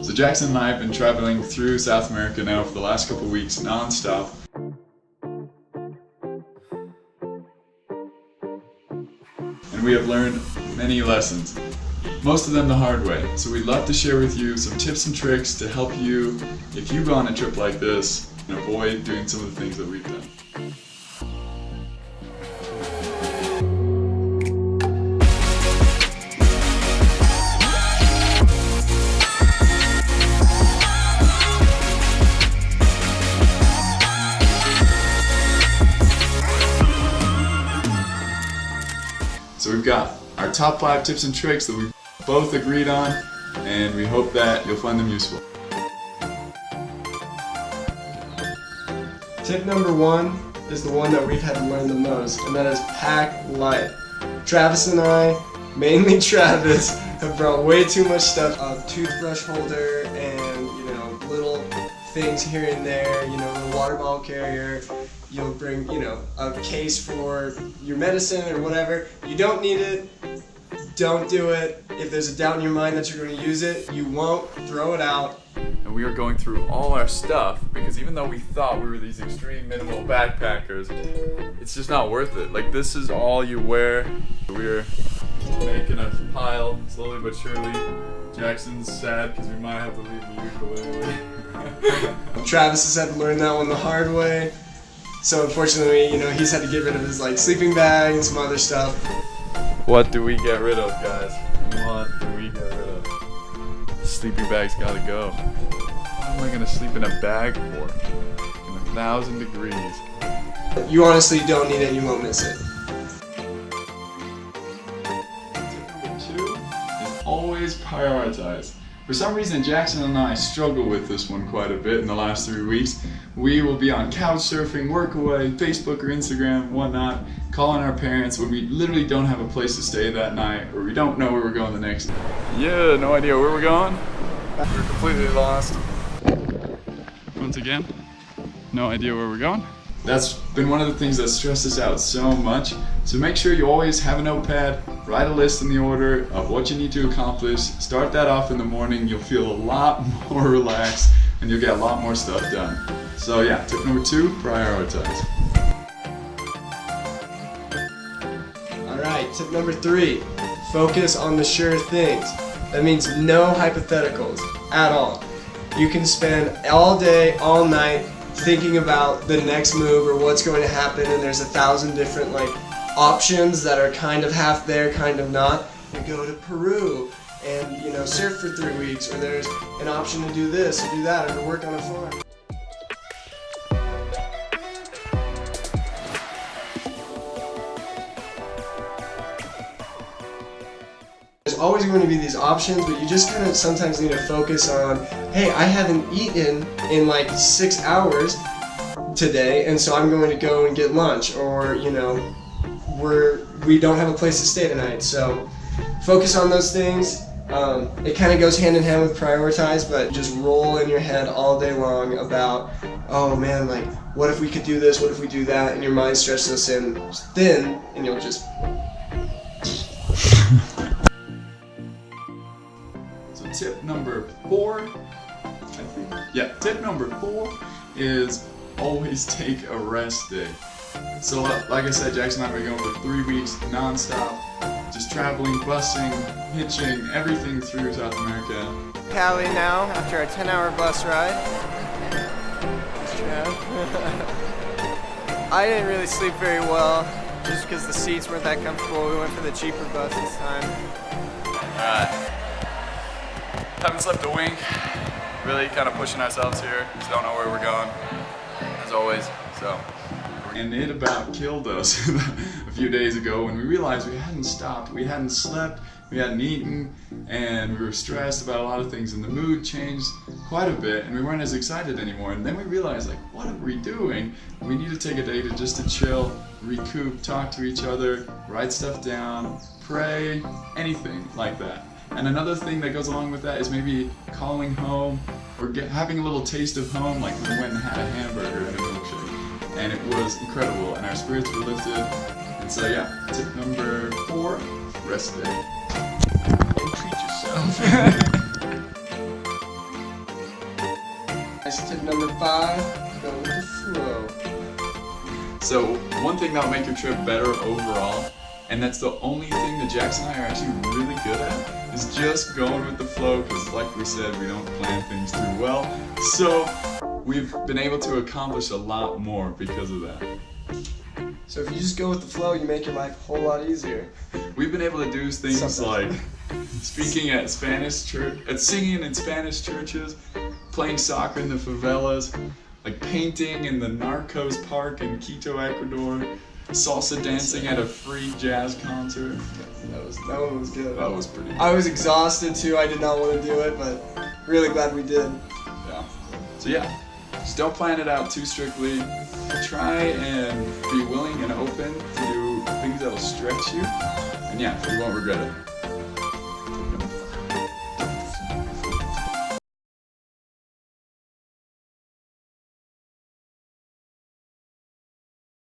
So Jackson and I have been traveling through South America now for the last couple weeks non-stop. And we have learned many lessons, most of them the hard way. So we'd love to share with you some tips and tricks to help you, if you go on a trip like this, and avoid doing some of the things that we've done. So we've got our top 5 tips and tricks that we've both agreed on, and we hope that you'll find them useful. Tip number 1 is the one that we've had to learn the most, and that is pack light. Travis and I, mainly Travis, have brought way too much stuff. A toothbrush holder and, little things here and there, the water bottle carrier. You'll bring, a case for your medicine or whatever. You don't need it, don't do it. If there's a doubt in your mind that you're going to use it, you won't, throw it out. And we are going through all our stuff because even though we thought we were these extreme minimal backpackers, it's just not worth it. Like, this is all you wear. We're making a pile slowly but surely. Jackson's sad because we might have to leave the ukulele. Travis has had to learn that one the hard way. So unfortunately, he's had to get rid of his sleeping bag and some other stuff. What do we get rid of, guys? What do we get rid of? The sleeping bag's gotta go. What am I gonna sleep in a bag for? In 1,000 degrees. You honestly don't need it, you won't miss it. Tip number 2 is always prioritize. For some reason, Jackson and I struggle with this one quite a bit in the last 3 weeks. We will be on couch surfing, work away, Facebook or Instagram, whatnot, calling our parents when we literally don't have a place to stay that night, or we don't know where we're going the next day. Yeah, no idea where we're going. We're completely lost. Once again, no idea where we're going. That's been one of the things that stressed us out so much. So make sure you always have a notepad, write a list in the order of what you need to accomplish. Start that off in the morning. You'll feel a lot more relaxed and you'll get a lot more stuff done. So yeah, tip number 2, prioritize. Alright, tip number 3, focus on the sure things. That means no hypotheticals at all. You can spend all day, all night thinking about the next move or what's going to happen, and there's 1,000 different options that are kind of half there, kind of not. You go to Peru and surf for 3 weeks, or there's an option to do this or do that, or to work on a farm. There's always going to be these options, but you just kind of sometimes need to focus on, hey, I haven't eaten in 6 hours today, and so I'm going to go and get lunch, or we don't have a place to stay tonight. So focus on those things. It kind of goes hand in hand with prioritize, but just roll in your head all day long about, oh man, what if we could do this, what if we do that, and your mind stretches this thin, and you'll just... So tip number 4, tip number 4 is always take a rest day. So like I said, Jackson and I have been going for 3 weeks non-stop, just traveling, busing, hitching, everything through South America. Cali now, after a 10-hour bus ride. I didn't really sleep very well, just because the seats weren't that comfortable. We went for the cheaper bus this time. Alright. Haven't slept a wink. Really kind of pushing ourselves here. Just don't know where we're going, as always. So. And it about killed us a few days ago when we realized we hadn't stopped, we hadn't slept, we hadn't eaten, and we were stressed about a lot of things, and the mood changed quite a bit, and we weren't as excited anymore. And then we realized, what are we doing? We need to take a day to chill, recoup, talk to each other, write stuff down, pray, anything like that. And another thing that goes along with that is maybe calling home or having a little taste of home, like we went and had a hamburger and a milkshake. And it was incredible, and our spirits were lifted. And so yeah, tip number 4, rest day. And treat yourself. Tip number 5, go with the flow. So one thing that'll make your trip better overall, and that's the only thing that Jackson and I are actually really good at, is just going with the flow, because like we said, we don't plan things too well. So we've been able to accomplish a lot more because of that. So if you just go with the flow, you make your life a whole lot easier. We've been able to do things Sometimes. like speaking at Spanish church, singing in Spanish churches, playing soccer in the favelas, like painting in the Narcos Park in Quito, Ecuador, salsa dancing at a free jazz concert. That one was good. That was pretty good. I was exhausted too. I did not want to do it, but really glad we did. Yeah. So yeah, just don't plan it out too strictly. Try and be willing and open to do things that'll stretch you. And yeah, you won't regret it.